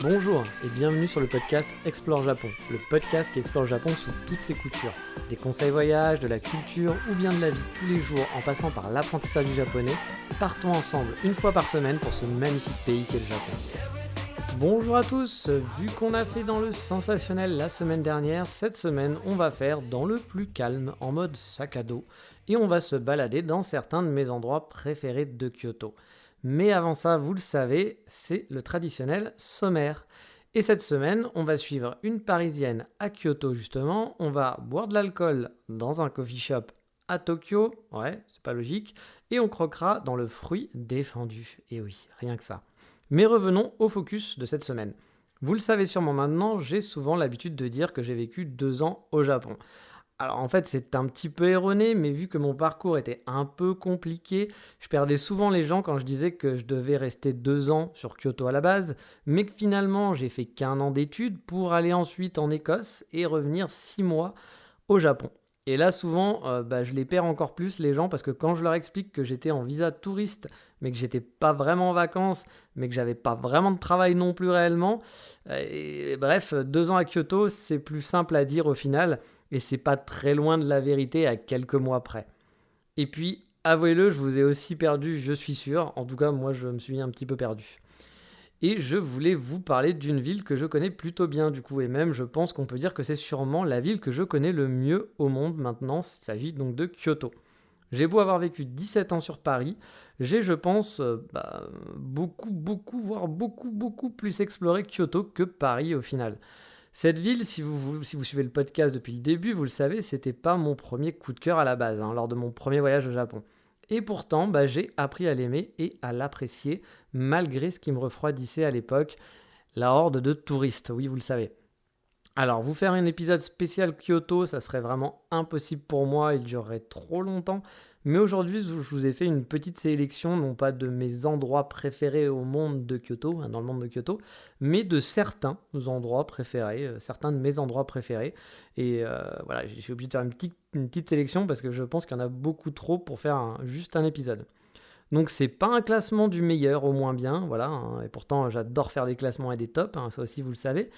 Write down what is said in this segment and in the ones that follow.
Bonjour et bienvenue sur le podcast Explore Japon, le podcast qui explore le Japon sous toutes ses coutures. Des conseils voyage, de la culture ou bien de la vie tous les jours en passant par l'apprentissage du japonais, partons ensemble une fois par semaine pour ce magnifique pays qu'est le Japon. Bonjour à tous, vu qu'on a fait dans le sensationnel la semaine dernière, cette semaine on va faire dans le plus calme en mode sac à dos et on va se balader dans certains de mes endroits préférés de Kyoto. Mais avant ça, vous le savez, c'est le traditionnel sommaire. Et cette semaine, on va suivre une Parisienne à Kyoto justement, on va boire de l'alcool dans un coffee shop à Tokyo, ouais, c'est pas logique, et on croquera dans le fruit défendu. Et oui, rien que ça. Mais revenons au focus de cette semaine. Vous le savez sûrement maintenant, j'ai souvent l'habitude de dire que j'ai vécu 2 ans au Japon. Alors en fait c'est un petit peu erroné, mais vu que mon parcours était un peu compliqué, je perdais souvent les gens quand je disais que je devais rester 2 ans sur Kyoto à la base, mais que finalement j'ai fait qu'1 an d'études pour aller ensuite en Écosse et revenir 6 mois au Japon. Et là souvent je les perds encore plus les gens parce que quand je leur explique que j'étais en visa touriste mais que j'étais pas vraiment en vacances, mais que j'avais pas vraiment de travail non plus réellement, et bref, 2 ans à Kyoto c'est plus simple à dire au final et c'est pas très loin de la vérité à quelques mois près. Et puis, avouez-le, je vous ai aussi perdu, je suis sûr. En tout cas, moi, je me suis un petit peu perdu. Et je voulais vous parler d'une ville que je connais plutôt bien du coup, et même je pense qu'on peut dire que c'est sûrement la ville que je connais le mieux au monde maintenant, il s'agit donc de Kyoto. J'ai beau avoir vécu 17 ans sur Paris, j'ai je pense voire beaucoup plus exploré Kyoto que Paris au final. Cette ville, si vous suivez le podcast depuis le début, vous le savez, c'était pas mon premier coup de cœur à la base, lors de mon premier voyage au Japon. Et pourtant, j'ai appris à l'aimer et à l'apprécier, malgré ce qui me refroidissait à l'époque, la horde de touristes, oui, vous le savez. Alors, vous faire un épisode spécial Kyoto, ça serait vraiment impossible pour moi, il durerait trop longtemps. Mais aujourd'hui, je vous ai fait une petite sélection, non pas de mes endroits préférés au monde de Kyoto, dans le monde de Kyoto, mais de certains endroits préférés, certains de mes endroits préférés. Et voilà, j'ai obligé de faire une petite sélection parce que je pense qu'il y en a beaucoup trop pour faire juste un épisode. Donc c'est pas un classement du meilleur au moins bien, voilà, et pourtant j'adore faire des classements et des tops, ça aussi vous le savez.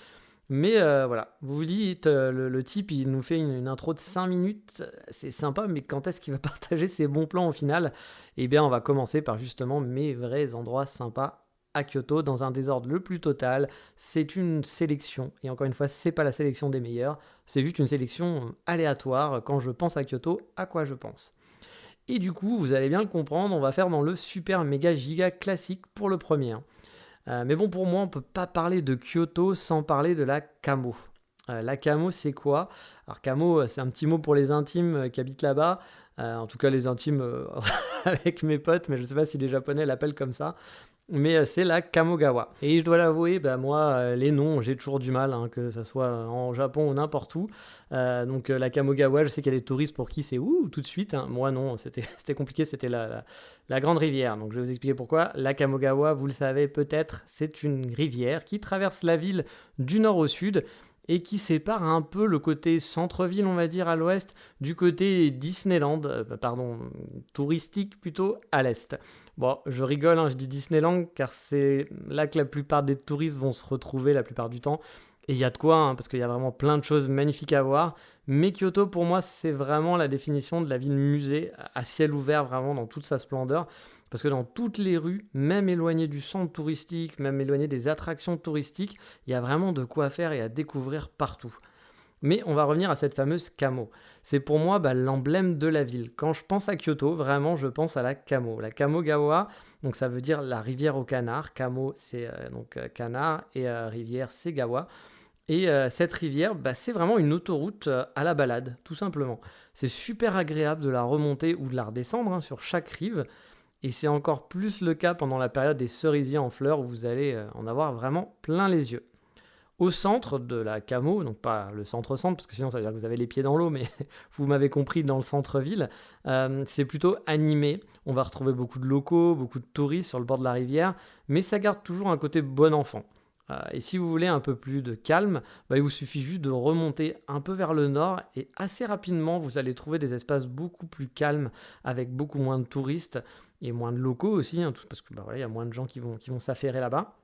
Mais voilà, vous vous dites, le type, il nous fait une intro de 5 minutes, c'est sympa, mais quand est-ce qu'il va partager ses bons plans au final? Eh bien, on va commencer par justement mes vrais endroits sympas à Kyoto, dans un désordre le plus total. C'est une sélection, et encore une fois, c'est pas la sélection des meilleurs, c'est juste une sélection aléatoire. Quand je pense à Kyoto, à quoi je pense? Et du coup, vous allez bien le comprendre, on va faire dans le super méga giga classique pour le premier. Mais bon, pour moi, on ne peut pas parler de Kyoto sans parler de la Kamo. La Kamo, c'est quoi? Alors, Kamo, c'est un petit mot pour les intimes qui habitent là-bas. En tout cas, les intimes avec mes potes, mais je ne sais pas si les Japonais l'appellent comme ça. Mais c'est la Kamogawa. Et je dois l'avouer, moi, les noms, j'ai toujours du mal, que ce soit en Japon ou n'importe où. Donc la Kamogawa, je sais qu'il y a des touristes pour qui c'est ouh tout de suite. Moi non, c'était compliqué, c'était la grande rivière. Donc je vais vous expliquer pourquoi. La Kamogawa, vous le savez peut-être, c'est une rivière qui traverse la ville du nord au sud et qui sépare un peu le côté centre-ville, on va dire, à l'ouest, du côté Disneyland, touristique plutôt, à l'est. Bon, je rigole, je dis Disneyland, car c'est là que la plupart des touristes vont se retrouver la plupart du temps. Et il y a de quoi, parce qu'il y a vraiment plein de choses magnifiques à voir. Mais Kyoto, pour moi, c'est vraiment la définition de la ville musée, à ciel ouvert, vraiment dans toute sa splendeur. Parce que dans toutes les rues, même éloignées du centre touristique, même éloignées des attractions touristiques, il y a vraiment de quoi faire et à découvrir partout. Mais on va revenir à cette fameuse Kamo. C'est pour moi l'emblème de la ville. Quand je pense à Kyoto, vraiment, je pense à la Kamo. La Kamogawa, donc ça veut dire la rivière au canard. Kamo, c'est canard et rivière, c'est gawa. Et cette rivière, c'est vraiment une autoroute à la balade, tout simplement. C'est super agréable de la remonter ou de la redescendre sur chaque rive. Et c'est encore plus le cas pendant la période des cerisiers en fleurs où vous allez en avoir vraiment plein les yeux. Au centre de la Kamo, donc pas le centre-centre, parce que sinon ça veut dire que vous avez les pieds dans l'eau, mais vous m'avez compris, dans le centre-ville, c'est plutôt animé. On va retrouver beaucoup de locaux, beaucoup de touristes sur le bord de la rivière, mais ça garde toujours un côté bon enfant. Et si vous voulez un peu plus de calme, il vous suffit juste de remonter un peu vers le nord et assez rapidement vous allez trouver des espaces beaucoup plus calmes avec beaucoup moins de touristes et moins de locaux aussi, parce que il y a moins de gens qui vont s'affairer là-bas.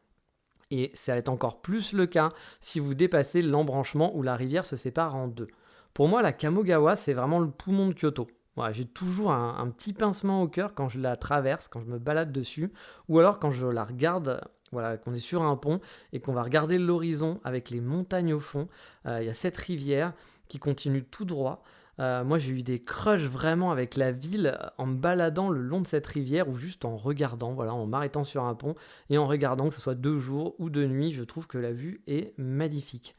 Et ça va être encore plus le cas si vous dépassez l'embranchement où la rivière se sépare en deux. Pour moi, la Kamogawa, c'est vraiment le poumon de Kyoto. Voilà, j'ai toujours un petit pincement au cœur quand je la traverse, quand je me balade dessus, ou alors quand je la regarde, voilà, qu'on est sur un pont et qu'on va regarder l'horizon avec les montagnes au fond. Il y a cette rivière qui continue tout droit. Moi, j'ai eu des crushs vraiment avec la ville en me baladant le long de cette rivière ou juste en regardant, voilà, en m'arrêtant sur un pont et en regardant, que ce soit de jour ou de nuit, je trouve que la vue est magnifique.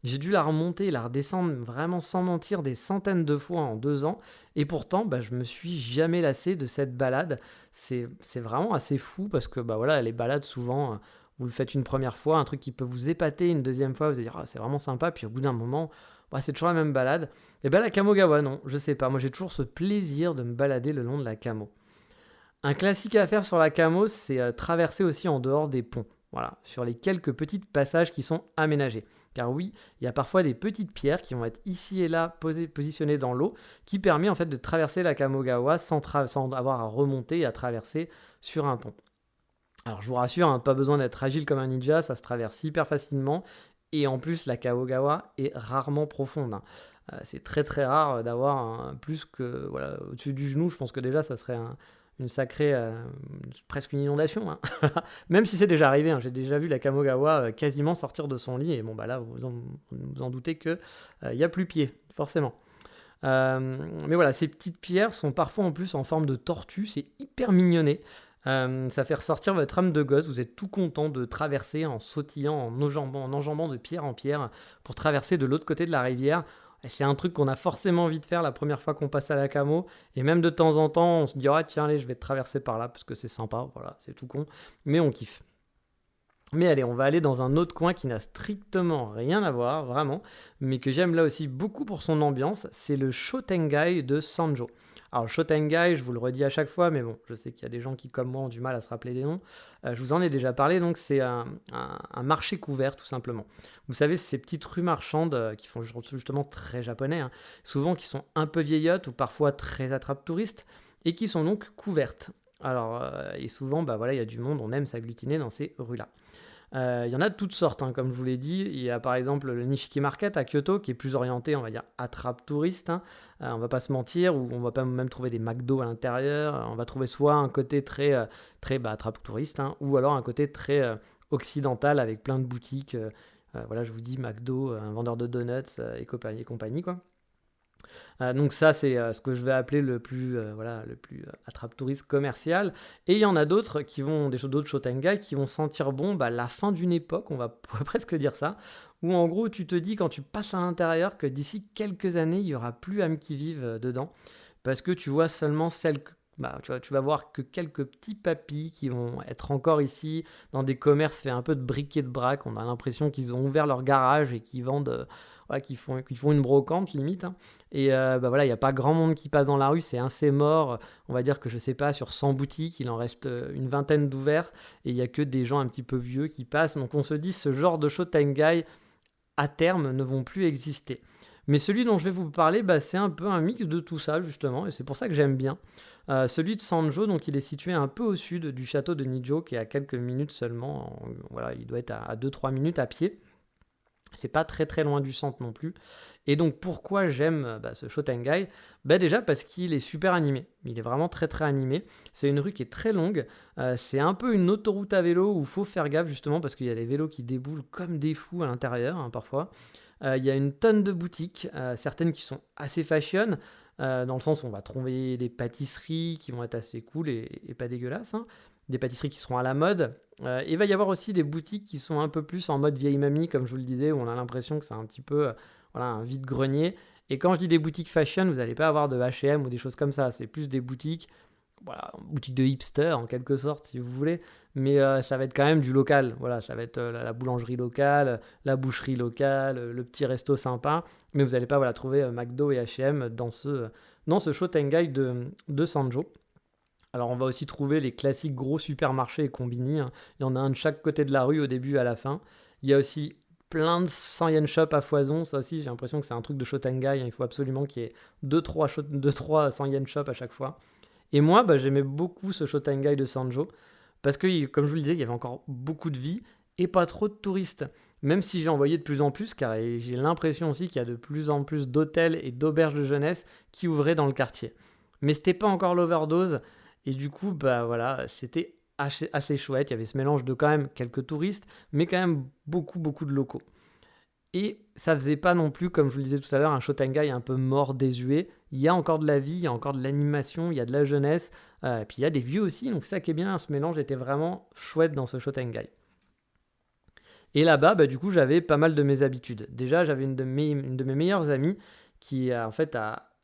J'ai dû la remonter et la redescendre vraiment sans mentir des centaines de fois en 2 ans. Et pourtant, je me suis jamais lassé de cette balade. C'est vraiment assez fou parce que voilà, les balades, souvent, vous le faites une première fois, un truc qui peut vous épater, une deuxième fois, vous allez dire ah, c'est vraiment sympa. Puis au bout d'un moment, c'est toujours la même balade. Et la Kamogawa, non, je sais pas. Moi, j'ai toujours ce plaisir de me balader le long de la Kamo. Un classique à faire sur la Camo, c'est traverser aussi en dehors des ponts. Voilà, sur les quelques petits passages qui sont aménagés. Car oui, il y a parfois des petites pierres qui vont être ici et là positionnées dans l'eau, qui permet en fait de traverser la Kamogawa sans avoir à remonter et à traverser sur un pont. Alors je vous rassure, pas besoin d'être agile comme un ninja, ça se traverse hyper facilement. Et en plus, la Kamogawa est rarement profonde. C'est très très rare d'avoir plus que au-dessus du genou. Je pense que déjà, ça serait une sacrée, presque une inondation. Hein. Même si c'est déjà arrivé, hein. J'ai déjà vu la Kamogawa quasiment sortir de son lit. Et là, vous en doutez qu'il n'y a plus pied, forcément. Mais voilà, ces petites pierres sont parfois en plus en forme de tortue. C'est hyper mignonné. Ça fait ressortir votre âme de gosse. Vous êtes tout content de traverser en sautillant, en enjambant de pierre en pierre pour traverser de l'autre côté de la rivière. Et c'est un truc qu'on a forcément envie de faire la première fois qu'on passe à la Camo. Et même de temps en temps, on se dit ah tiens, allez, je vais traverser par là parce que c'est sympa. Voilà, c'est tout con. Mais on kiffe. Mais allez, on va aller dans un autre coin qui n'a strictement rien à voir, vraiment, mais que j'aime là aussi beaucoup pour son ambiance, c'est le Shotengai de Sanjo. Alors Shotengai, je vous le redis à chaque fois, mais bon, je sais qu'il y a des gens qui, comme moi, ont du mal à se rappeler des noms. Je vous en ai déjà parlé, donc c'est un marché couvert, tout simplement. Vous savez, c'est ces petites rues marchandes qui font justement très japonais, hein, souvent qui sont un peu vieillottes ou parfois très attrape-touristes, et qui sont donc couvertes. Alors, et souvent, il y a du monde, on aime s'agglutiner dans ces rues-là. Il y en a de toutes sortes, hein, comme je vous l'ai dit. Il y a par exemple le Nishiki Market à Kyoto, qui est plus orienté, on va dire, attrape-touriste. Hein. On va pas se mentir, ou on va pas même trouver des McDo à l'intérieur. On va trouver soit un côté très attrape-touriste, hein, ou alors un côté très occidental avec plein de boutiques. Je vous dis McDo, un vendeur de donuts et compagnie, quoi. Donc ça, c'est ce que je vais appeler le plus attrape-touriste commercial. Et il y en a d'autres d'autres Shotengai qui vont sentir bon la fin d'une époque, on pourrait presque dire ça, où en gros tu te dis quand tu passes à l'intérieur que d'ici quelques années, il n'y aura plus âmes qui vivent dedans, parce que tu vois seulement tu vas voir que quelques petits papis qui vont être encore ici dans des commerces faits un peu de bric et de brac. On a l'impression qu'ils ont ouvert leur garage et qu'ils vendent... qui font une brocante limite, hein. Et il n'y a pas grand monde qui passe dans la rue, c'est assez mort. On va dire que je sais pas, sur 100 boutiques, il en reste une vingtaine d'ouverts et il n'y a que des gens un petit peu vieux qui passent. Donc on se dit ce genre de Shotengai à terme ne vont plus exister. Mais celui dont je vais vous parler, c'est un peu un mix de tout ça justement, et c'est pour ça que j'aime bien. Celui de Sanjo, donc il est situé un peu au sud du château de Nijo, qui est à quelques minutes seulement. Il doit être à 2-3 minutes à pied. C'est pas très très loin du centre non plus. Et donc pourquoi j'aime ce Shotengai ? Déjà parce qu'il est super animé. Il est vraiment très très animé. C'est une rue qui est très longue. C'est un peu une autoroute à vélo où il faut faire gaffe justement parce qu'il y a des vélos qui déboulent comme des fous à l'intérieur, hein, parfois. Il y a une tonne de boutiques, certaines qui sont assez fashion, dans le sens où on va trouver des pâtisseries qui vont être assez cool et pas dégueulasses, hein. Des pâtisseries qui seront à la mode. Il va y avoir aussi des boutiques qui sont un peu plus en mode vieille mamie, comme je vous le disais, où on a l'impression que c'est un petit peu un vide-grenier. Et quand je dis des boutiques fashion, vous n'allez pas avoir de H&M ou des choses comme ça. C'est plus des boutiques, boutiques de hipster en quelque sorte, si vous voulez. Mais ça va être quand même du local. Ça va être la boulangerie locale, la boucherie locale, le petit resto sympa. Mais vous n'allez pas trouver McDo et H&M dans ce Shotengai de Sanjo. Alors on va aussi trouver les classiques gros supermarchés et combini, hein. Il y en a un de chaque côté de la rue au début et à la fin. Il y a aussi plein de 100 yen shop à foison. Ça aussi, j'ai l'impression que c'est un truc de Shotengai, hein. Il faut absolument qu'il y ait 2-3 100 yen shop à chaque fois. Et moi, j'aimais beaucoup ce Shotengai de Sanjo parce que, comme je vous le disais, il y avait encore beaucoup de vie et pas trop de touristes. Même si j'ai envoyé de plus en plus, car j'ai l'impression aussi qu'il y a de plus en plus d'hôtels et d'auberges de jeunesse qui ouvraient dans le quartier. Mais c'était pas encore l'overdose, et du coup, voilà, c'était assez chouette. Il y avait ce mélange de quand même quelques touristes, mais quand même beaucoup, beaucoup de locaux. Et ça faisait pas non plus, comme je vous le disais tout à l'heure, un Shotengai un peu mort, désuet. Il y a encore de la vie, il y a encore de l'animation, il y a de la jeunesse, et puis il y a des vieux aussi, donc ça qui est bien, ce mélange était vraiment chouette dans ce Shotengai. Et là-bas, du coup, j'avais pas mal de mes habitudes. Déjà, j'avais une de mes meilleures amies qui, a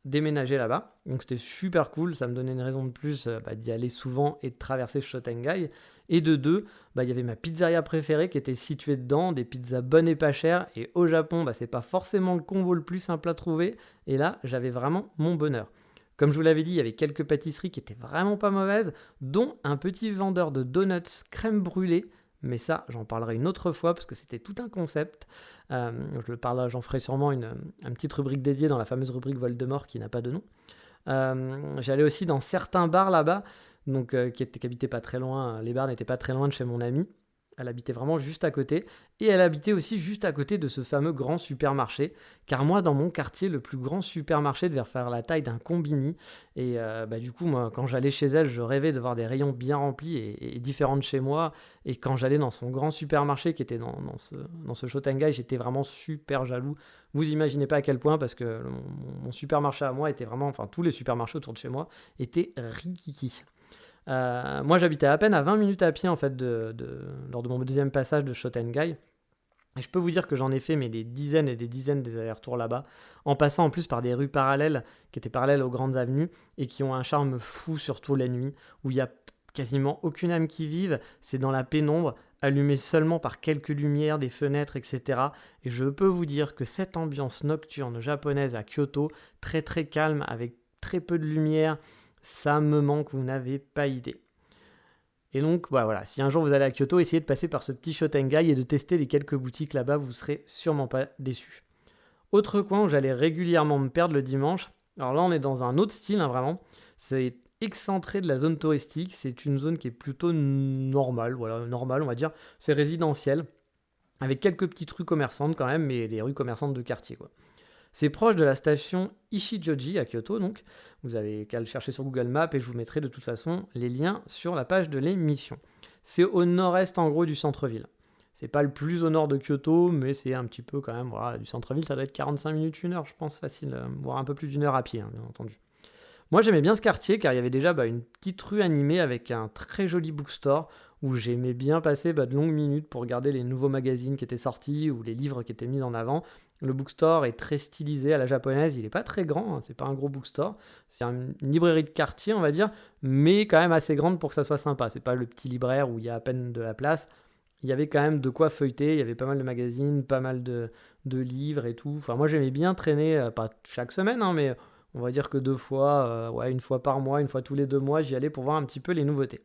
déménagé là-bas. Donc, c'était super cool. Ça me donnait une raison de plus d'y aller souvent et de traverser Shotengai. Et de deux, il y avait ma pizzeria préférée qui était située dedans, des pizzas bonnes et pas chères. Et au Japon, c'est pas forcément le combo le plus simple à trouver. Et là, j'avais vraiment mon bonheur. Comme je vous l'avais dit, il y avait quelques pâtisseries qui étaient vraiment pas mauvaises, dont un petit vendeur de donuts crème brûlée. Mais ça, j'en parlerai une autre fois parce que c'était tout un concept. J'en ferai sûrement une petite rubrique dédiée dans la fameuse rubrique Voldemort qui n'a pas de nom. J'allais aussi dans certains bars là-bas, donc qui habitaient pas très loin. Les bars n'étaient pas très loin de chez mon amie. Elle habitait vraiment juste à côté. Et elle habitait aussi juste à côté de ce fameux grand supermarché. Car moi, dans mon quartier, le plus grand supermarché devait faire la taille d'un combini. Et du coup, moi, quand j'allais chez elle, je rêvais de voir des rayons bien remplis et différents de chez moi. Et quand j'allais dans son grand supermarché qui était dans ce Shotengai, j'étais vraiment super jaloux. Vous imaginez pas à quel point, parce que mon supermarché à moi était vraiment... Enfin, tous les supermarchés autour de chez moi étaient rikiki. Moi, j'habitais à peine à 20 minutes à pied en fait lors de mon deuxième passage de Shotengai. Et je peux vous dire que j'en ai fait des dizaines et des dizaines des allers-retours là-bas, en passant en plus par des rues parallèles qui étaient parallèles aux grandes avenues et qui ont un charme fou, surtout la nuit, où il n'y a quasiment aucune âme qui vive. C'est dans la pénombre, allumé seulement par quelques lumières des fenêtres, etc. Et je peux vous dire que cette ambiance nocturne japonaise à Kyoto, très très calme, avec très peu de lumière, ça me manque, vous n'avez pas idée. Et donc, voilà, si un jour vous allez à Kyoto, essayez de passer par ce petit Shotengai et de tester les quelques boutiques là-bas, vous serez sûrement pas déçus. Autre coin où j'allais régulièrement me perdre le dimanche, alors là on est dans un autre style, vraiment, c'est excentré de la zone touristique, c'est une zone qui est plutôt normale, on va dire, c'est résidentiel, avec quelques petites rues commerçantes quand même, mais les rues commerçantes de quartier, quoi. C'est proche de la station Ichijoji à Kyoto, donc vous avez qu'à le chercher sur Google Maps et je vous mettrai de toute façon les liens sur la page de l'émission. C'est au nord-est en gros du centre-ville. C'est pas le plus au nord de Kyoto, mais c'est un petit peu quand même, du centre-ville, ça doit être 45 minutes, 1 heure, je pense, facile, voire un peu plus d'1 heure à pied, bien entendu. Moi j'aimais bien ce quartier car il y avait déjà une petite rue animée avec un très joli bookstore où j'aimais bien passer de longues minutes pour regarder les nouveaux magazines qui étaient sortis ou les livres qui étaient mis en avant. Le bookstore est très stylisé à la japonaise, il n'est pas très grand, c'est pas un gros bookstore, c'est une librairie de quartier on va dire, mais quand même assez grande pour que ça soit sympa, c'est pas le petit libraire où il y a à peine de la place. Il y avait quand même de quoi feuilleter, il y avait pas mal de magazines, pas mal de livres et tout. Enfin moi j'aimais bien traîner, pas chaque semaine, mais on va dire que 2 fois, une fois par mois, une fois tous les 2 mois, j'y allais pour voir un petit peu les nouveautés.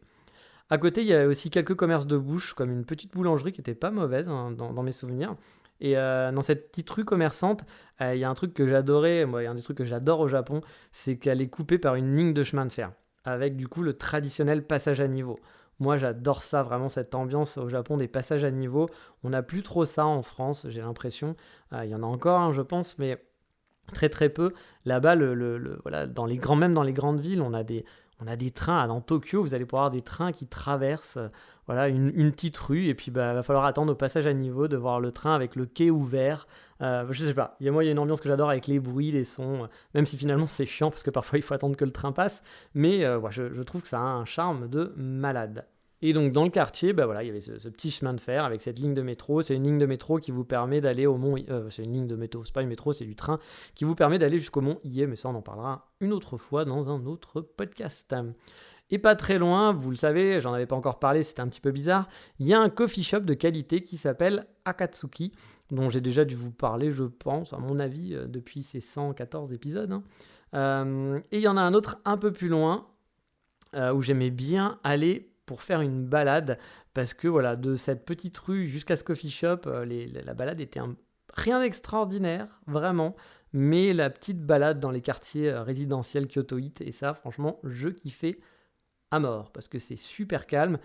À côté, il y avait aussi quelques commerces de bouche, comme une petite boulangerie qui était pas mauvaise dans mes souvenirs. Et dans cette petite rue commerçante, il y a un truc que j'adorais, il y a un des trucs que j'adore au Japon, c'est qu'elle est coupée par une ligne de chemin de fer, avec du coup le traditionnel passage à niveau. Moi, j'adore ça, vraiment, cette ambiance au Japon des passages à niveau. On n'a plus trop ça en France, j'ai l'impression. Il y en a encore, je pense, mais très très peu. Là-bas, voilà, même dans les grandes villes, on a des trains. Dans Tokyo, vous allez pouvoir avoir des trains qui traversent une petite rue. Et puis, va falloir attendre au passage à niveau de voir le train avec le quai ouvert. Je sais pas. Il y a une ambiance que j'adore avec les bruits, les sons. Même si finalement, c'est chiant parce que parfois, il faut attendre que le train passe. Mais je trouve que ça a un charme de malade. Et donc dans le quartier, il y avait ce petit chemin de fer avec cette ligne de métro. C'est une ligne de métro qui vous permet d'aller au mont... c'est une ligne de métro, c'est pas une métro, c'est du train qui vous permet d'aller jusqu'au mont Hiei, mais ça on en parlera une autre fois dans un autre podcast. Et pas très loin, vous le savez, j'en avais pas encore parlé, c'était un petit peu bizarre, il y a un coffee shop de qualité qui s'appelle Akatsuki, dont j'ai déjà dû vous parler, je pense, à mon avis, depuis ces 114 épisodes. Et il y en a un autre un peu plus loin, où j'aimais bien aller pour faire une balade, parce que de cette petite rue jusqu'à ce coffee shop, la balade était rien d'extraordinaire, vraiment, mais la petite balade dans les quartiers résidentiels kyotoïtes, et ça, franchement, je kiffais à mort, parce que c'est super calme,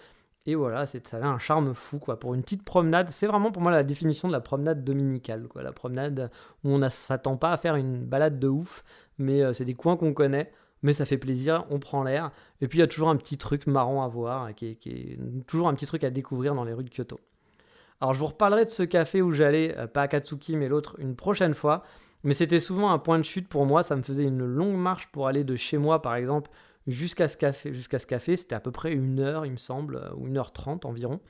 Et voilà, ça avait un charme fou, quoi. Pour une petite promenade, c'est vraiment pour moi la définition de la promenade dominicale, quoi. La promenade où on ne s'attend pas à faire une balade de ouf, mais c'est des coins qu'on connaît, mais ça fait plaisir, on prend l'air. Et puis il y a toujours un petit truc marrant à voir, qui est toujours un petit truc à découvrir dans les rues de Kyoto. Alors je vous reparlerai de ce café où j'allais, pas à Katsuki mais l'autre, une prochaine fois. Mais c'était souvent un point de chute pour moi, ça me faisait une longue marche pour aller de chez moi par exemple jusqu'à ce café. C'était à peu près 1 heure il me semble, ou 1h30 environ.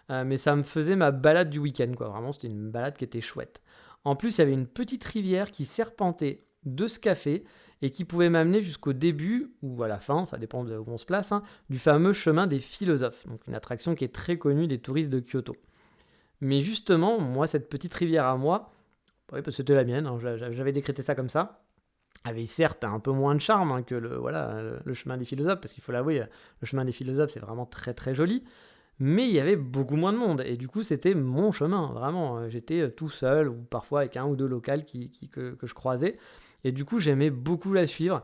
Mais ça me faisait ma balade du week-end, quoi. Vraiment c'était une balade qui était chouette. En plus il y avait une petite rivière qui serpentait de ce café et qui pouvait m'amener jusqu'au début, ou à la fin, ça dépend de où on se place, hein, du fameux chemin des philosophes, donc une attraction qui est très connue des touristes de Kyoto. Mais justement, moi, cette petite rivière à moi, oui, parce que c'était la mienne, hein, j'avais décrété ça comme ça, avait certes un peu moins de charme, hein, que le chemin des philosophes, parce qu'il faut l'avouer, le chemin des philosophes, c'est vraiment très très joli, mais il y avait beaucoup moins de monde, et du coup, c'était mon chemin, vraiment. J'étais tout seul, ou parfois avec un ou deux locals que je croisais, et du coup, j'aimais beaucoup la suivre,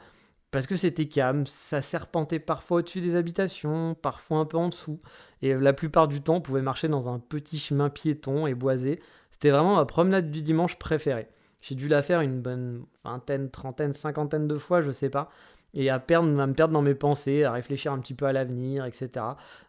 parce que c'était calme, ça serpentait parfois au-dessus des habitations, parfois un peu en dessous. Et la plupart du temps, on pouvait marcher dans un petit chemin piéton et boisé. C'était vraiment ma promenade du dimanche préférée. J'ai dû la faire une bonne vingtaine, trentaine, cinquantaine de fois, je sais pas. Et à me perdre dans mes pensées, à réfléchir un petit peu à l'avenir, etc.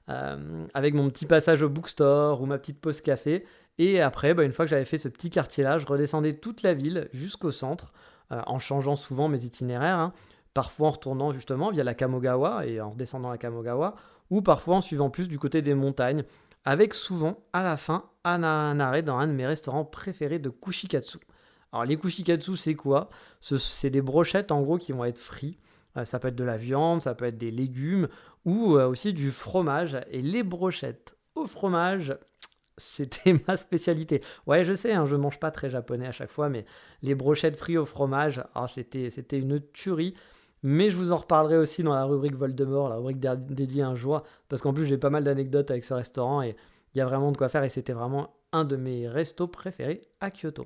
Avec mon petit passage au bookstore ou ma petite pause café. Et après, une fois que j'avais fait ce petit quartier-là, je redescendais toute la ville jusqu'au centre, en changeant souvent mes itinéraires, hein. Parfois en retournant justement via la Kamogawa et en redescendant la Kamogawa, ou parfois en suivant plus du côté des montagnes, avec souvent à la fin un arrêt dans un de mes restaurants préférés de kushikatsu. Alors les kushikatsu c'est quoi? C'est des brochettes en gros qui vont être frites. Ça peut être de la viande, ça peut être des légumes ou aussi du fromage. Et les brochettes au fromage, c'était ma spécialité. Ouais, je sais, hein, je mange pas très japonais à chaque fois, mais les brochettes frites au fromage, c'était une tuerie. Mais je vous en reparlerai aussi dans la rubrique Voldemort, la rubrique dédiée un jour, parce qu'en plus j'ai pas mal d'anecdotes avec ce restaurant et il y a vraiment de quoi faire et c'était vraiment un de mes restos préférés à Kyoto.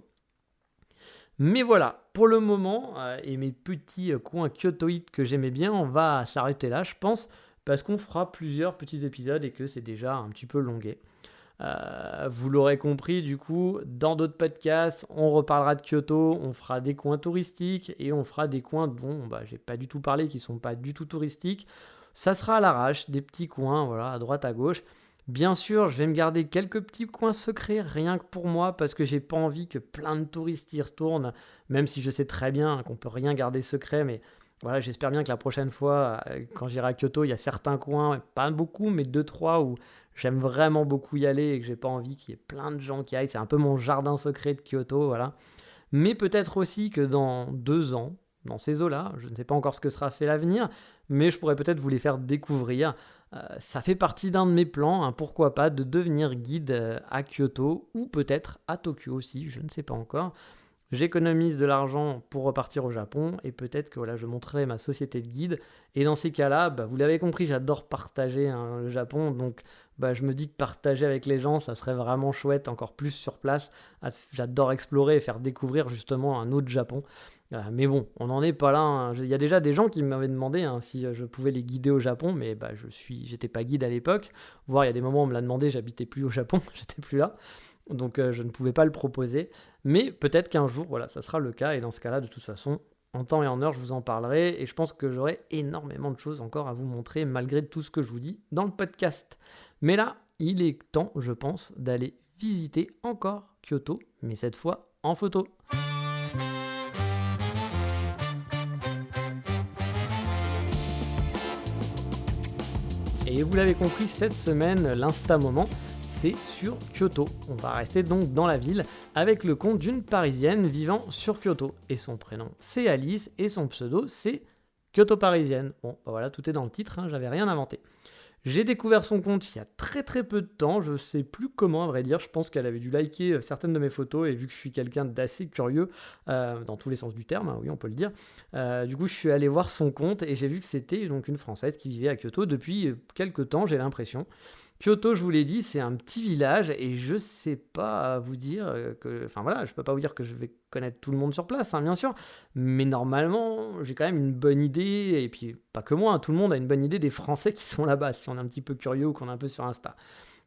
Mais voilà, pour le moment, et mes petits coins kyotoïdes que j'aimais bien, on va s'arrêter là, je pense, parce qu'on fera plusieurs petits épisodes et que c'est déjà un petit peu longué. Vous l'aurez compris, du coup, dans d'autres podcasts, on reparlera de Kyoto, on fera des coins touristiques et on fera des coins dont j'ai pas du tout parlé, qui sont pas du tout touristiques. Ça sera à l'arrache, des petits coins, voilà, à droite, à gauche. Bien sûr, je vais me garder quelques petits coins secrets, rien que pour moi, parce que j'ai pas envie que plein de touristes y retournent, même si je sais très bien qu'on peut rien garder secret, mais voilà, j'espère bien que la prochaine fois, quand j'irai à Kyoto, il y a certains coins, pas beaucoup, mais 2-3 où j'aime vraiment beaucoup y aller et que j'ai pas envie qu'il y ait plein de gens qui aillent. C'est un peu mon jardin secret de Kyoto, voilà. Mais peut-être aussi que dans 2 ans, dans ces eaux-là, je ne sais pas encore ce que sera fait l'avenir, mais je pourrais peut-être vous les faire découvrir. Ça fait partie d'un de mes plans, hein, pourquoi pas, de devenir guide à Kyoto ou peut-être à Tokyo aussi, je ne sais pas encore. J'économise de l'argent pour repartir au Japon et peut-être que je montrerai ma société de guide. Et dans ces cas-là, vous l'avez compris, j'adore partager, hein, le Japon. Donc je me dis que partager avec les gens, ça serait vraiment chouette, encore plus sur place. J'adore explorer et faire découvrir justement un autre Japon. Mais bon, on n'en est pas là, hein. Il y a déjà des gens qui m'avaient demandé, hein, si je pouvais les guider au Japon, mais j'étais pas guide à l'époque. Voire il y a des moments où on me l'a demandé, j'habitais plus au Japon, j'étais plus là. Donc je ne pouvais pas le proposer. Mais peut-être qu'un jour, ça sera le cas. Et dans ce cas-là, de toute façon, en temps et en heure, je vous en parlerai. Et je pense que j'aurai énormément de choses encore à vous montrer, malgré tout ce que je vous dis dans le podcast. Mais là, il est temps, je pense, d'aller visiter encore Kyoto, mais cette fois en photo. Et vous l'avez compris, cette semaine, l'Insta Moment, c'est sur Kyoto. On va rester donc dans la ville avec le compte d'une Parisienne vivant sur Kyoto. Et son prénom, c'est Alice, et son pseudo, c'est Kyoto Parisienne. Bon, voilà, tout est dans le titre, hein, j'avais rien inventé. J'ai découvert son compte il y a très très peu de temps, je sais plus comment à vrai dire, je pense qu'elle avait dû liker certaines de mes photos et vu que je suis quelqu'un d'assez curieux, dans tous les sens du terme, hein, oui on peut le dire, du coup je suis allé voir son compte et j'ai vu que c'était donc une Française qui vivait à Kyoto depuis quelques temps, j'ai l'impression Kyoto, je vous l'ai dit, c'est un petit village et je sais pas vous dire que... Enfin voilà, je peux pas vous dire que je vais connaître tout le monde sur place, hein, bien sûr, mais normalement, j'ai quand même une bonne idée, et puis pas que moi, hein, tout le monde a une bonne idée des Français qui sont là-bas, si on est un petit peu curieux ou qu'on est un peu sur Insta.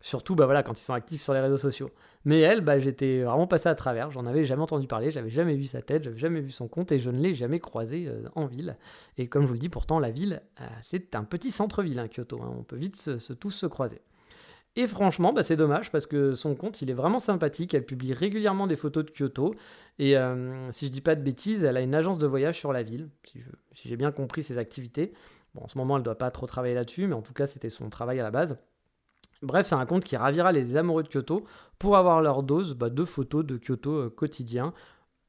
Surtout voilà, quand ils sont actifs sur les réseaux sociaux. Mais elle, j'étais vraiment passé à travers, j'en avais jamais entendu parler, j'avais jamais vu sa tête, j'avais jamais vu son compte et je ne l'ai jamais croisé en ville. Et comme je vous le dis, pourtant, la ville, c'est un petit centre-ville, hein, Kyoto, hein, on peut vite tous se croiser. Et franchement, c'est dommage parce que son compte, il est vraiment sympathique. Elle publie régulièrement des photos de Kyoto. Et si je dis pas de bêtises, elle a une agence de voyage sur la ville, si j'ai bien compris ses activités. Bon, en ce moment, elle ne doit pas trop travailler là-dessus, mais en tout cas, c'était son travail à la base. Bref, c'est un compte qui ravira les amoureux de Kyoto pour avoir leur dose de photos de Kyoto quotidien.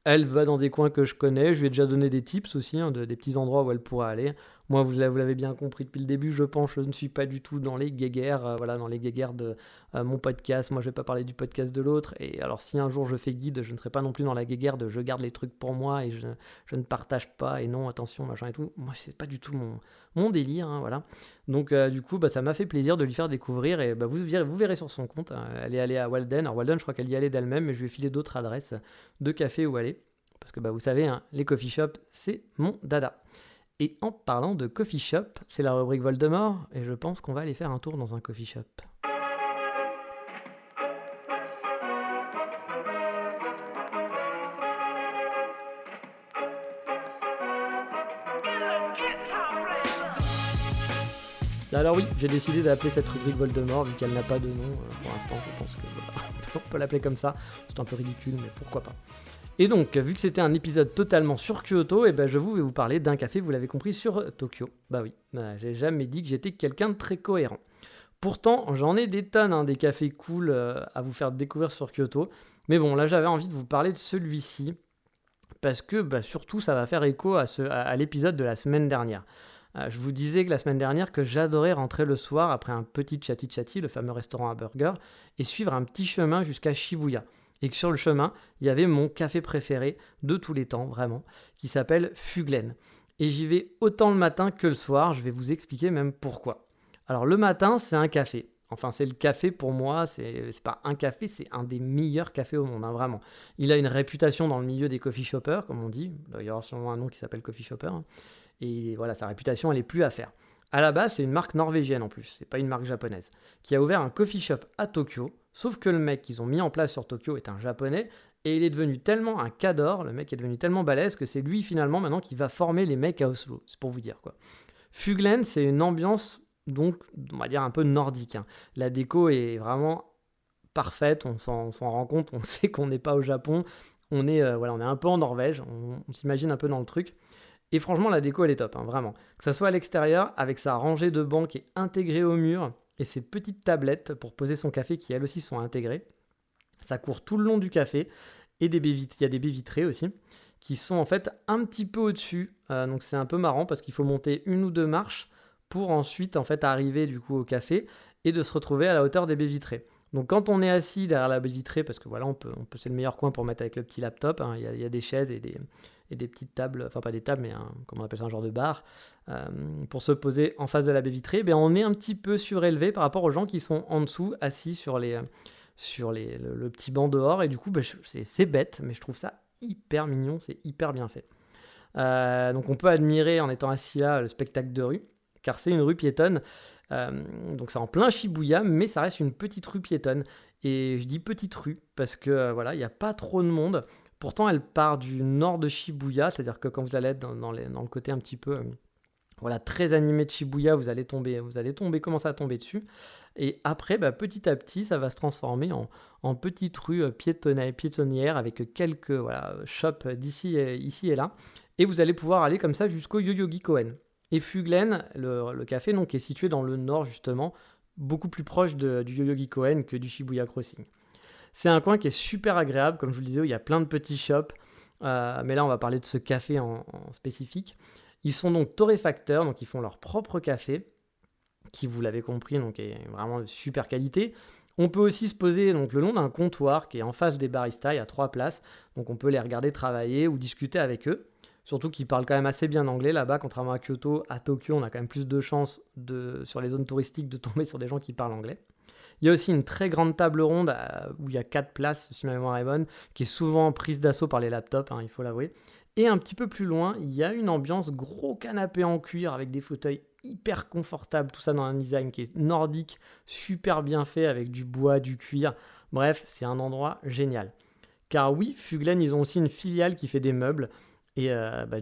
Elle va dans des coins que je connais, je lui ai déjà donné des tips aussi, hein, des petits endroits où elle pourra aller. Moi, vous l'avez bien compris depuis le début, je pense, je ne suis pas du tout dans les guéguerres, dans les guéguerres de mon podcast. Moi, je ne vais pas parler du podcast de l'autre. Et alors, si un jour je fais guide, je ne serai pas non plus dans la guéguerre de je garde les trucs pour moi et je ne partage pas et non, attention, machin et tout. Moi, c'est pas du tout mon délire, hein, voilà. Donc, du coup, ça m'a fait plaisir de lui faire découvrir et vous verrez sur son compte. Hein, elle est allée à Walden. Alors, Walden, je crois qu'elle y allait d'elle-même, mais je lui ai filé d'autres adresses de café où aller. Parce que vous savez, hein, les coffee shops, c'est mon dada. Et en parlant de coffee shop, c'est la rubrique Voldemort, et je pense qu'on va aller faire un tour dans un coffee shop. Alors oui, j'ai décidé d'appeler cette rubrique Voldemort, vu qu'elle n'a pas de nom pour l'instant, je pense que voilà, on peut l'appeler comme ça. C'est un peu ridicule, mais pourquoi pas. Et donc, vu que c'était un épisode totalement sur Kyoto, je vais vous parler d'un café, vous l'avez compris, sur Tokyo. J'ai jamais dit que j'étais quelqu'un de très cohérent. Pourtant, j'en ai des tonnes, hein, des cafés cool à vous faire découvrir sur Kyoto. Mais bon, là, j'avais envie de vous parler de celui-ci, parce que surtout, ça va faire écho à l'épisode de la semaine dernière. Je vous disais que la semaine dernière que j'adorais rentrer le soir après un petit chatty, le fameux restaurant à burger, et suivre un petit chemin jusqu'à Shibuya. Et que sur le chemin, il y avait mon café préféré de tous les temps, vraiment, qui s'appelle Fuglen. Et j'y vais autant le matin que le soir, je vais vous expliquer même pourquoi. Alors le matin, c'est un café. Enfin, c'est le café pour moi, c'est pas un café, c'est un des meilleurs cafés au monde, hein, vraiment. Il a une réputation dans le milieu des coffee shoppers, comme on dit. Il doit y avoir sûrement un nom qui s'appelle coffee shopper. Hein. Et voilà, sa réputation, elle est plus à faire. À la base, c'est une marque norvégienne en plus, c'est pas une marque japonaise, qui a ouvert un coffee shop à Tokyo, sauf que le mec qu'ils ont mis en place sur Tokyo est un japonais, et il est devenu tellement un cador, le mec est devenu tellement balèze que c'est lui finalement maintenant qui va former les mecs à Oslo, c'est pour vous dire quoi. Fuglen, c'est une ambiance donc, on va dire un peu nordique, hein. La déco est vraiment parfaite, on s'en rend compte, on sait qu'on n'est pas au Japon, on est un peu en Norvège, on s'imagine un peu dans le truc. Et franchement, la déco, elle est top, hein, vraiment. Que ça soit à l'extérieur, avec sa rangée de bancs qui est intégrée au mur, et ses petites tablettes pour poser son café qui, elles aussi, sont intégrées. Ça court tout le long du café, et il y a des baies vitrées aussi, qui sont en fait un petit peu au-dessus. Donc c'est un peu marrant, parce qu'il faut monter une ou deux marches pour ensuite en fait arriver du coup au café, et de se retrouver à la hauteur des baies vitrées. Donc quand on est assis derrière la baie vitrée, parce que voilà, c'est le meilleur coin pour mettre avec le petit laptop, hein, il y a des chaises et des petites tables, enfin pas des tables, mais comment on appelle ça, un genre de bar, pour se poser en face de la baie vitrée, on est un petit peu surélevé par rapport aux gens qui sont en dessous, assis sur le petit banc dehors, et du coup, c'est bête, mais je trouve ça hyper mignon, c'est hyper bien fait. Donc on peut admirer, en étant assis là, le spectacle de rue, car c'est une rue piétonne, donc c'est en plein Shibuya, mais ça reste une petite rue piétonne. Et je dis petite rue parce que il n'y a pas trop de monde. Pourtant, elle part du nord de Shibuya, c'est-à-dire que quand vous allez être dans le côté un petit peu très animé de Shibuya, vous allez commencer à tomber dessus. Et après, petit à petit, ça va se transformer en petite rue piétonnière avec quelques shops ici et là. Et vous allez pouvoir aller comme ça jusqu'au Yoyogi Koen. Et Fuglen, le café, donc, est situé dans le nord, justement, beaucoup plus proche du Yoyogi Koen que du Shibuya Crossing. C'est un coin qui est super agréable, comme je vous le disais, où il y a plein de petits shops. Mais là, on va parler de ce café en spécifique. Ils sont donc torréfacteurs, donc ils font leur propre café, qui, vous l'avez compris, donc est vraiment de super qualité. On peut aussi se poser donc, le long d'un comptoir qui est en face des baristas, il y a 3 places, donc on peut les regarder travailler ou discuter avec eux. Surtout qu'ils parlent quand même assez bien anglais là-bas, contrairement à Tokyo, on a quand même plus de chances sur les zones touristiques de tomber sur des gens qui parlent anglais. Il y a aussi une très grande table ronde où il y a 4 places, si ma mémoire est bonne, qui est souvent prise d'assaut par les laptops, il faut l'avouer. Et un petit peu plus loin, il y a une ambiance gros canapé en cuir avec des fauteuils hyper confortables, tout ça dans un design qui est nordique, super bien fait avec du bois, du cuir. Bref, c'est un endroit génial. Car oui, Fuglen, ils ont aussi une filiale qui fait des meubles et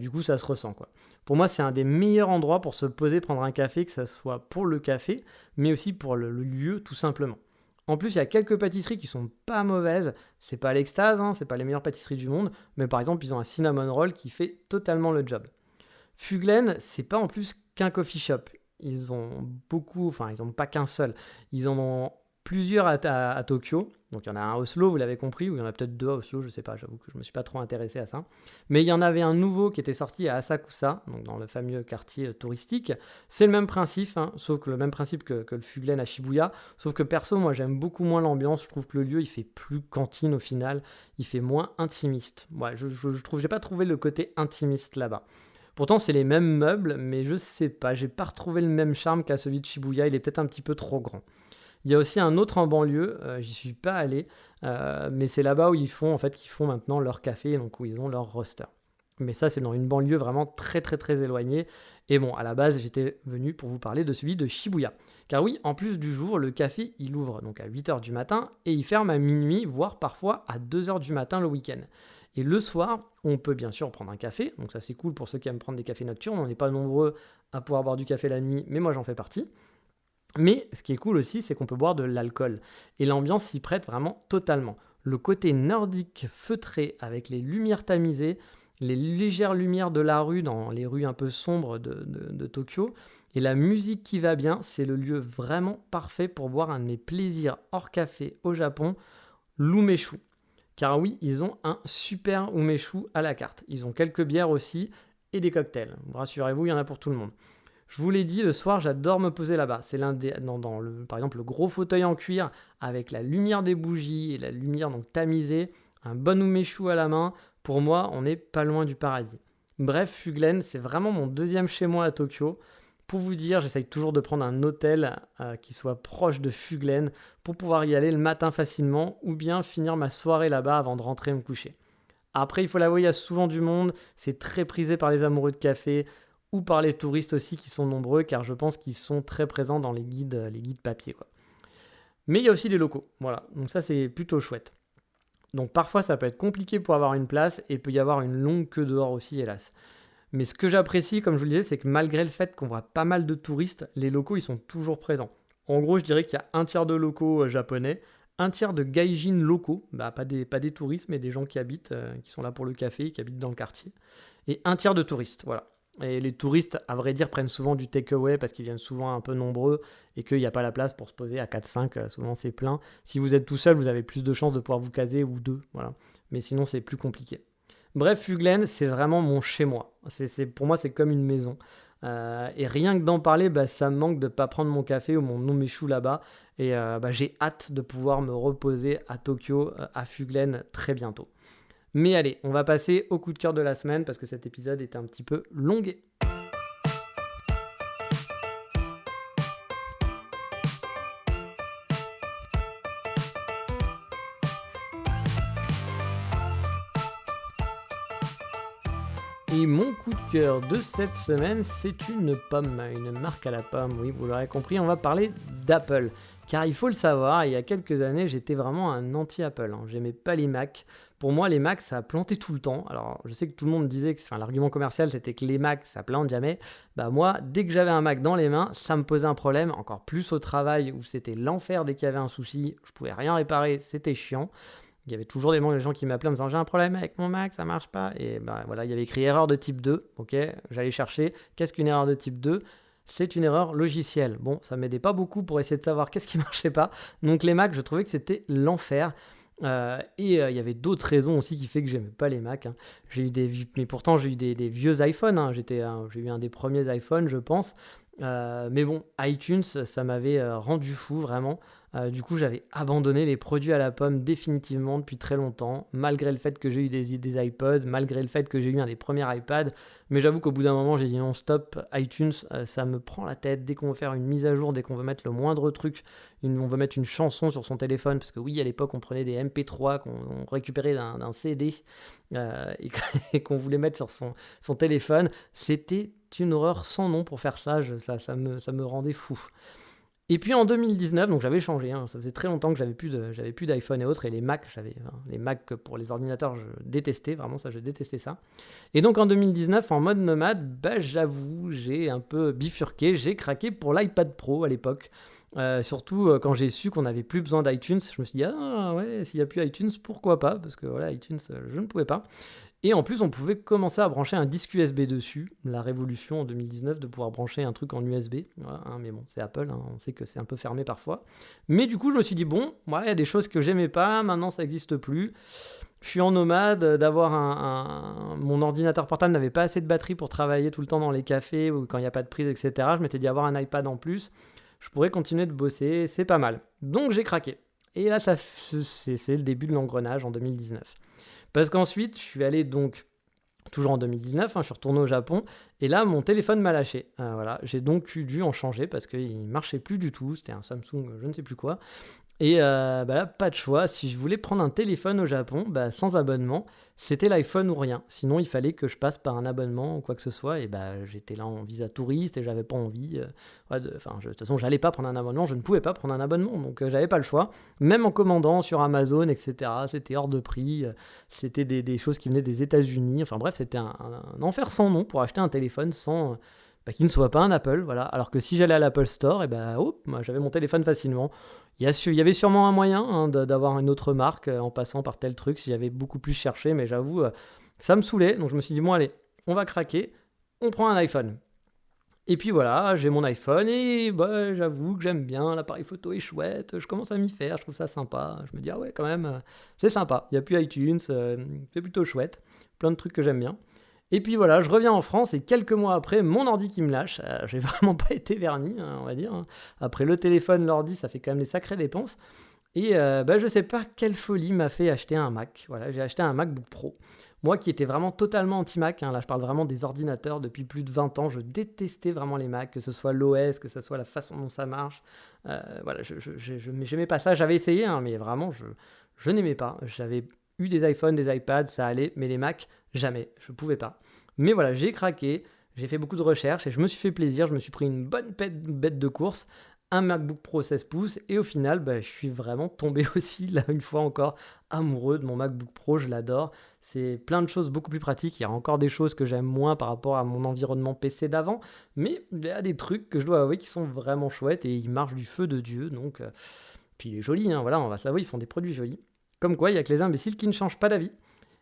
du coup, ça se ressent, quoi. Pour moi, c'est un des meilleurs endroits pour se poser, prendre un café, que ça soit pour le café, mais aussi pour le lieu, tout simplement. En plus, il y a quelques pâtisseries qui sont pas mauvaises. C'est pas l'extase, c'est pas les meilleures pâtisseries du monde, mais par exemple, ils ont un cinnamon roll qui fait totalement le job. Fuglen, c'est pas en plus qu'un coffee shop. Ils ont beaucoup, enfin, ils n'en ont pas qu'un seul. Ils en ont plusieurs à Tokyo. Donc, il y en a un à Oslo, vous l'avez compris, ou il y en a peut-être deux à Oslo, je sais pas, j'avoue que je me suis pas trop intéressé à ça. Mais il y en avait un nouveau qui était sorti à Asakusa, donc dans le fameux quartier touristique. C'est le même principe, sauf que le même principe que le Fuglen à Shibuya. Sauf que perso, moi, j'aime beaucoup moins l'ambiance. Je trouve que le lieu, il fait plus cantine au final. Il fait moins intimiste. Ouais, j'ai pas trouvé le côté intimiste là-bas. Pourtant, c'est les mêmes meubles, mais je sais pas, j'ai pas retrouvé le même charme qu'à celui de Shibuya, il est peut-être un petit peu trop grand. Il y a aussi un autre en banlieue, j'y suis pas allé, mais c'est là-bas où ils font maintenant leur café, donc où ils ont leur roster. Mais ça, c'est dans une banlieue vraiment très très très éloignée. Et bon, à la base, j'étais venu pour vous parler de celui de Shibuya. Car oui, en plus du jour, le café, il ouvre donc à 8h du matin et il ferme à minuit, voire parfois à 2h du matin le week-end. Et le soir, on peut bien sûr prendre un café, donc ça c'est cool pour ceux qui aiment prendre des cafés nocturnes, on n'est pas nombreux à pouvoir boire du café la nuit, mais moi j'en fais partie. Mais ce qui est cool aussi, c'est qu'on peut boire de l'alcool. Et l'ambiance s'y prête vraiment totalement. Le côté nordique feutré avec les lumières tamisées, les légères lumières de la rue dans les rues un peu sombres de Tokyo, et la musique qui va bien, c'est le lieu vraiment parfait pour boire un de mes plaisirs hors café au Japon, l'umeshu. Car oui, ils ont un super umeshu à la carte. Ils ont quelques bières aussi et des cocktails. Rassurez-vous, il y en a pour tout le monde. Je vous l'ai dit, le soir, j'adore me poser là-bas. C'est l'un des, par exemple, le gros fauteuil en cuir avec la lumière des bougies et la lumière donc tamisée, un bon umeshu à la main. Pour moi, on n'est pas loin du paradis. Bref, Fuglen, c'est vraiment mon deuxième chez moi à Tokyo. Pour vous dire, j'essaye toujours de prendre un hôtel qui soit proche de Fuglen pour pouvoir y aller le matin facilement ou bien finir ma soirée là-bas avant de rentrer me coucher. Après, il faut l'avouer, il y a souvent du monde, c'est très prisé par les amoureux de café ou par les touristes aussi qui sont nombreux car je pense qu'ils sont très présents dans les guides papier, quoi. Mais il y a aussi des locaux, voilà, donc ça c'est plutôt chouette. Donc parfois ça peut être compliqué pour avoir une place et peut y avoir une longue queue dehors aussi, hélas. Mais ce que j'apprécie, comme je vous le disais, c'est que malgré le fait qu'on voit pas mal de touristes, les locaux ils sont toujours présents. En gros, je dirais qu'il y a un tiers de locaux japonais, un tiers de gaijin locaux, pas des touristes, mais des gens qui habitent, qui sont là pour le café, qui habitent dans le quartier, et un tiers de touristes, voilà. Et les touristes, à vrai dire, prennent souvent du takeaway parce qu'ils viennent souvent un peu nombreux et qu'il n'y a pas la place pour se poser à 4-5, souvent c'est plein. Si vous êtes tout seul, vous avez plus de chances de pouvoir vous caser ou deux, voilà. Mais sinon, c'est plus compliqué. Bref, Fuglen, c'est vraiment mon chez-moi. Pour moi, c'est comme une maison. Et rien que d'en parler, ça me manque de ne pas prendre mon café ou mon umeshu là-bas. Et j'ai hâte de pouvoir me reposer à Tokyo, à Fuglen, très bientôt. Mais allez, on va passer au coup de cœur de la semaine parce que cet épisode est un petit peu longué. Et mon coup de cœur de cette semaine, c'est une pomme, une marque à la pomme. Oui, vous l'aurez compris, on va parler d'Apple. Car il faut le savoir, il y a quelques années, j'étais vraiment un anti-Apple. J'aimais pas les Macs. Pour moi, les Macs, ça plantait tout le temps. Alors, je sais que tout le monde disait que l'argument commercial, c'était que les Macs, ça plante jamais. Moi, dès que j'avais un Mac dans les mains, ça me posait un problème. Encore plus au travail, où c'était l'enfer dès qu'il y avait un souci. Je pouvais rien réparer, c'était chiant. Il y avait toujours des gens qui m'appelaient en me disant « J'ai un problème avec mon Mac, ça marche pas. » Et voilà, il y avait écrit « Erreur de type 2 ». Ok, j'allais chercher. Qu'est-ce qu'une erreur de type 2 ? C'est une erreur logicielle. Bon, ça m'aidait pas beaucoup pour essayer de savoir qu'est-ce qui marchait pas. Donc les Macs, je trouvais que c'était l'enfer. Il y avait d'autres raisons aussi qui fait que j'aimais pas les Macs. Mais pourtant j'ai eu des vieux iPhones. J'ai eu un des premiers iPhones, je pense. Mais bon, iTunes, ça m'avait rendu fou vraiment. Du coup, j'avais abandonné les produits à la pomme définitivement depuis très longtemps, malgré le fait que j'ai eu des iPods, malgré le fait que j'ai eu un des premiers iPads. Mais j'avoue qu'au bout d'un moment, j'ai dit non, stop, iTunes, ça me prend la tête. Dès qu'on veut faire une mise à jour, dès qu'on veut mettre le moindre truc, on veut mettre une chanson sur son téléphone, parce que oui, à l'époque, on prenait des MP3 qu'on récupérait d'un CD et qu'on voulait mettre sur son téléphone. C'était une horreur sans nom pour faire ça, ça me rendait fou. Et puis en 2019, donc j'avais changé, ça faisait très longtemps que j'avais plus d'iPhone et autres, et les Mac, les Mac pour les ordinateurs, je détestais, vraiment ça, je détestais ça. Et donc en 2019, en mode nomade, j'avoue, j'ai un peu bifurqué, j'ai craqué pour l'iPad Pro à l'époque. Surtout quand j'ai su qu'on n'avait plus besoin d'iTunes, je me suis dit, ah ouais, s'il n'y a plus iTunes, pourquoi pas, parce que voilà, iTunes, je ne pouvais pas. Et en plus, on pouvait commencer à brancher un disque USB dessus. La révolution en 2019 de pouvoir brancher un truc en USB. Voilà, mais bon, c'est Apple, on sait que c'est un peu fermé parfois. Mais du coup, je me suis dit, bon, voilà, il y a des choses que j'aimais pas, maintenant ça n'existe plus. Je suis en nomade, mon ordinateur portable n'avait pas assez de batterie pour travailler tout le temps dans les cafés ou quand il n'y a pas de prise, etc. Je m'étais dit, avoir un iPad en plus, je pourrais continuer de bosser, c'est pas mal. Donc j'ai craqué. Et là, c'est le début de l'engrenage en 2019. Parce qu'ensuite, je suis allé donc, toujours en 2019, je suis retourné au Japon, et là, mon téléphone m'a lâché. Voilà, j'ai donc dû en changer parce qu'il ne marchait plus du tout, c'était un Samsung, je ne sais plus quoi. Et là, pas de choix, si je voulais prendre un téléphone au Japon, sans abonnement, c'était l'iPhone ou rien. Sinon, il fallait que je passe par un abonnement ou quoi que ce soit, et j'étais là en visa touriste et j'avais pas envie. De toute façon, j'allais pas prendre un abonnement, je ne pouvais pas prendre un abonnement, donc j'avais pas le choix. Même en commandant sur Amazon, etc., c'était hors de prix, c'était des choses qui venaient des États-Unis. Enfin bref, c'était un enfer sans nom pour acheter un téléphone sans... qui ne soit pas un Apple, voilà. Alors que si j'allais à l'Apple Store, moi, j'avais mon téléphone facilement. Il y avait sûrement un moyen d'avoir une autre marque en passant par tel truc si j'avais beaucoup plus cherché, mais j'avoue, ça me saoulait. Donc je me suis dit, bon allez, on va craquer, on prend un iPhone. Et puis voilà, j'ai mon iPhone et j'avoue que j'aime bien, l'appareil photo est chouette, je commence à m'y faire, je trouve ça sympa. Je me dis, ah ouais, quand même, c'est sympa, il n'y a plus iTunes, c'est plutôt chouette, plein de trucs que j'aime bien. Et puis voilà, je reviens en France et quelques mois après, mon ordi qui me lâche. J'ai vraiment pas été verni, on va dire. Après le téléphone, l'ordi, ça fait quand même des sacrées dépenses. Et je sais pas quelle folie m'a fait acheter un Mac. Voilà, j'ai acheté un MacBook Pro. Moi qui étais vraiment totalement anti-Mac, là je parle vraiment des ordinateurs depuis plus de 20 ans, je détestais vraiment les Macs, que ce soit l'OS, que ce soit la façon dont ça marche. Voilà, je n'aimais pas ça, j'avais essayé, mais vraiment je n'aimais pas. J'avais eu des iPhones, des iPads, ça allait, mais les Macs, jamais, je pouvais pas. Mais voilà, j'ai craqué, j'ai fait beaucoup de recherches et je me suis fait plaisir, je me suis pris une bonne bête de course, un MacBook Pro 16 pouces et au final, je suis vraiment tombé aussi, là une fois encore, amoureux de mon MacBook Pro, je l'adore. C'est plein de choses beaucoup plus pratiques, il y a encore des choses que j'aime moins par rapport à mon environnement PC d'avant, mais il y a des trucs que je dois avouer qui sont vraiment chouettes et ils marchent du feu de Dieu, donc... Puis il est joli, voilà, on va savoir, ils font des produits jolis. Comme quoi, il y a que les imbéciles qui ne changent pas d'avis.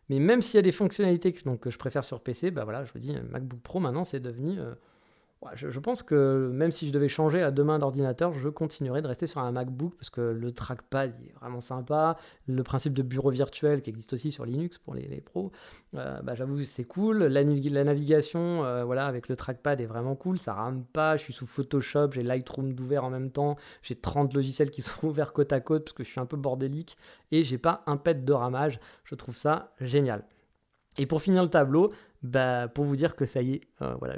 Mais même s'il y a des fonctionnalités que je préfère sur PC, je vous dis, MacBook Pro maintenant c'est devenu je pense que même si je devais changer à demain d'ordinateur, je continuerais de rester sur un MacBook parce que le trackpad il est vraiment sympa. Le principe de bureau virtuel qui existe aussi sur Linux pour les pros, j'avoue c'est cool. La navigation avec le trackpad est vraiment cool, ça rame pas. Je suis sous Photoshop, j'ai Lightroom d'ouvert en même temps. J'ai 30 logiciels qui sont ouverts côte à côte parce que je suis un peu bordélique et j'ai pas un pet de ramage. Je trouve ça génial. Et pour finir le tableau, pour vous dire que ça y est,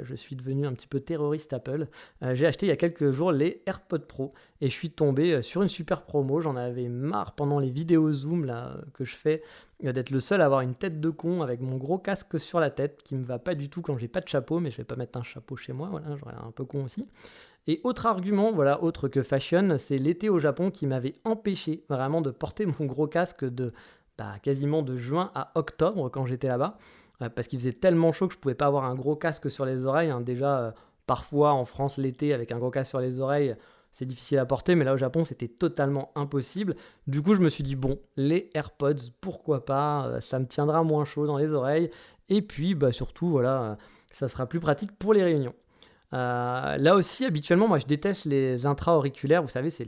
je suis devenu un petit peu terroriste Apple. J'ai acheté il y a quelques jours les AirPods Pro et je suis tombé sur une super promo. J'en avais marre pendant les vidéos Zoom là, que je fais d'être le seul à avoir une tête de con avec mon gros casque sur la tête qui me va pas du tout quand j'ai pas de chapeau, mais je vais pas mettre un chapeau chez moi, j'aurais un peu con aussi. Et autre argument, autre que fashion, c'est l'été au Japon qui m'avait empêché vraiment de porter mon gros casque de quasiment de juin à octobre quand j'étais là-bas, parce qu'il faisait tellement chaud que je pouvais pas avoir un gros casque sur les oreilles. Déjà, parfois en France l'été avec un gros casque sur les oreilles, c'est difficile à porter, mais là au Japon c'était totalement impossible. Du coup je me suis dit bon, les AirPods, pourquoi pas, ça me tiendra moins chaud dans les oreilles, et puis surtout ça sera plus pratique pour les réunions. Là aussi, habituellement, moi je déteste les intra-auriculaires. Vous savez, c'est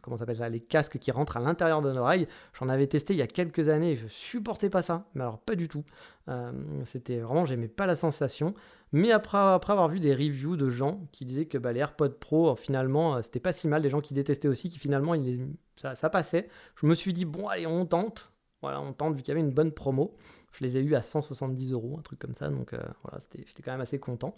comment ça s'appelle ça, les casques qui rentrent à l'intérieur de l'oreille. J'en avais testé il y a quelques années et je supportais pas ça. Mais alors, pas du tout. C'était vraiment, j'aimais pas la sensation. Mais après avoir vu des reviews de gens qui disaient que les AirPods Pro, finalement, c'était pas si mal. Des gens qui détestaient aussi, qui finalement, ça passait. Je me suis dit, bon, allez, on tente. Voilà, on tente vu qu'il y avait une bonne promo. Je les ai eus à 170 €, un truc comme ça. Donc voilà, j'étais quand même assez content.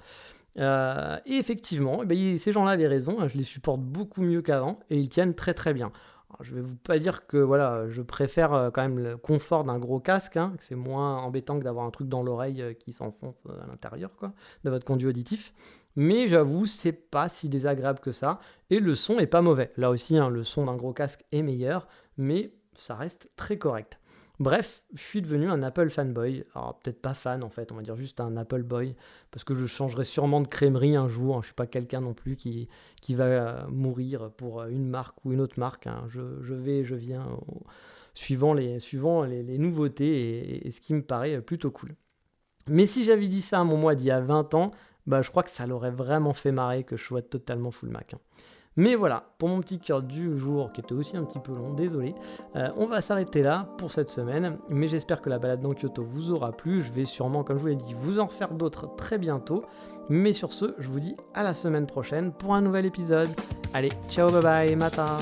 Et effectivement, ces gens-là avaient raison. Hein, je les supporte beaucoup mieux qu'avant et ils tiennent très très bien. Alors, je vais vous pas dire que voilà, je préfère quand même le confort d'un gros casque, hein, que c'est moins embêtant que d'avoir un truc dans l'oreille qui s'enfonce à l'intérieur quoi, de votre conduit auditif. Mais j'avoue, c'est pas si désagréable que ça. Et le son est pas mauvais. Là aussi, hein, le son d'un gros casque est meilleur, mais ça reste très correct. Bref, je suis devenu un Apple fanboy. Alors peut-être pas fan en fait, on va dire juste un Apple boy, parce que je changerai sûrement de crèmerie un jour. Hein. Je suis pas quelqu'un non plus qui va mourir pour une marque ou une autre marque. Hein. Je viens suivant les nouveautés et ce qui me paraît plutôt cool. Mais si j'avais dit ça à mon moi d'il y a 20 ans, je crois que ça l'aurait vraiment fait marrer que je sois totalement full Mac. Hein. Mais voilà, pour mon petit cœur du jour, qui était aussi un petit peu long, désolé, on va s'arrêter là pour cette semaine. Mais j'espère que la balade dans Kyoto vous aura plu. Je vais sûrement, comme je vous l'ai dit, vous en refaire d'autres très bientôt. Mais sur ce, je vous dis à la semaine prochaine pour un nouvel épisode. Allez, ciao, bye bye, mata!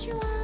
You are